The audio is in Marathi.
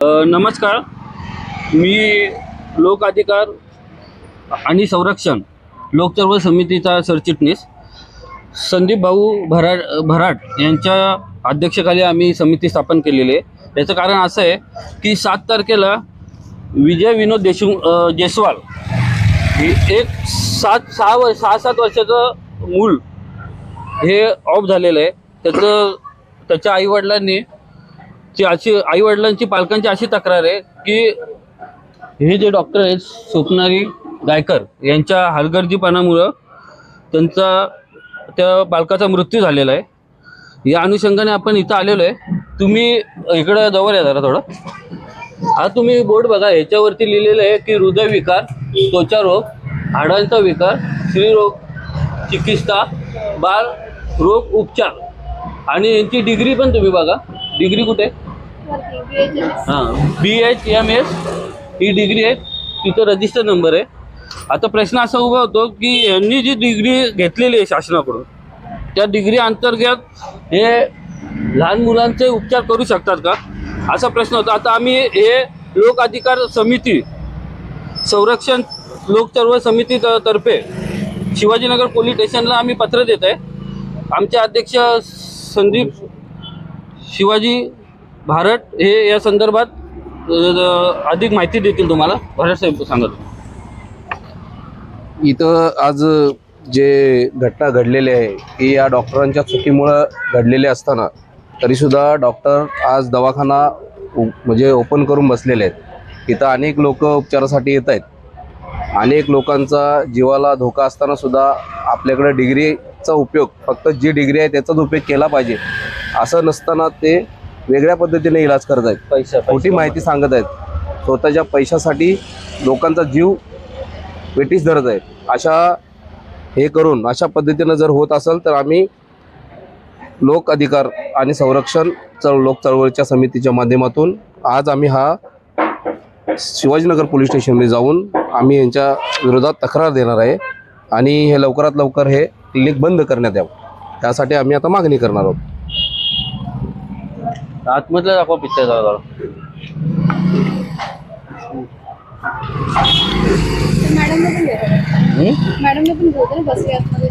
नमस्कार. मी लोक अधिकार आणि संरक्षण लोकचळवळ समितीचा सरचिटणीस संदीप भाऊ भराट यांच्या अध्यक्षतेखाली आम्ही समिती स्थापन केलेली आहे. याचं कारण असं आहे की 7 तारखेला विजय विनोद जयस्वाल हे एक 6-7 वर्षाचं मूल हे ऑफ झालेलं आहे. त्याच्या आईवडिलांनी पालकांची अशी तक्रार आहे की हे जे डॉक्टर आहेत स्वप्नाली गायकर यांच्या हलगर्जीपणामुळं त्या बालकाचा मृत्यू झालेला आहे. या अनुषंगाने आपण इथं आलेलो आहे. तुम्ही इकडं जवळ या जरा थोडं. हा तुम्ही बोर्ड बघा, ह्याच्यावरती लिहिलेलं आहे की हृदयविकार, त्वचारोग, हाडांचा विकार, स्त्रीरोग चिकित्सा, बाल रोग उपचार आणि यांची डिग्री पण तुम्ही बघा. डिग्री कुठे? हां, BHMS ही डिग्री आहे. तिथं रजिस्टर नंबर आहे. आता प्रश्न असा उभा होतो की यांनी जी डिग्री घेतलेली आहे शासनाकडून, त्या डिग्री अंतर्गत हे लहान मुलांचे उपचार करू शकतात का, असा प्रश्न होता. आता आम्ही हे लोक अधिकार समिती संरक्षण लोकचळवळ समितीतर्फे शिवाजीनगर पोलीस स्टेशनला आम्ही पत्र देत आहे. आमचे अध्यक्ष संदीप शिवाजी भारट हे या संदर्भात अधिक माहिती देतील तुम्हाला. भारट साहेब सांगत. इथं आज जे घटना घडलेली आहे की या डॉक्टरांच्या चुकीमुळं घडलेले असताना तरीसुद्धा डॉक्टर आज दवाखाना म्हणजे ओपन करून बसलेले आहेत. इथं अनेक लोक उपचारासाठी येत आहेत. अनेक लोकांचा जीवाला धोका असताना सुद्धा आपल्याकडे डिग्रीचा उपयोग, फक्त जी डिग्री आहे त्याचाच उपयोग केला पाहिजे असं नसताना ते वेगळ्या पद्धतीने इलाज करत आहेत. खोटी माहिती सांगत आहेत. स्वतःच्या पैशासाठी लोकांचा जीव वेठीस धरत आहेत. अशा पद्धतीनं जर होत असेल तर आम्ही लोक अधिकार आणि संरक्षण लोक चळवळीच्या समितीच्या माध्यमातून आज आम्ही हा शिवाजीनगर पोलीस स्टेशनमध्ये जाऊन आम्ही यांच्या विरोधात तक्रार देणार आहे आणि हे लवकरात लवकर हे क्लिनिक बंद करण्यात यावं, त्यासाठी आम्ही आता मागणी करणार आहोत. आतमधलं दाखवा पिक्चर जरा. मॅडम ने पण बोलतो ना बसले आतमध्ये.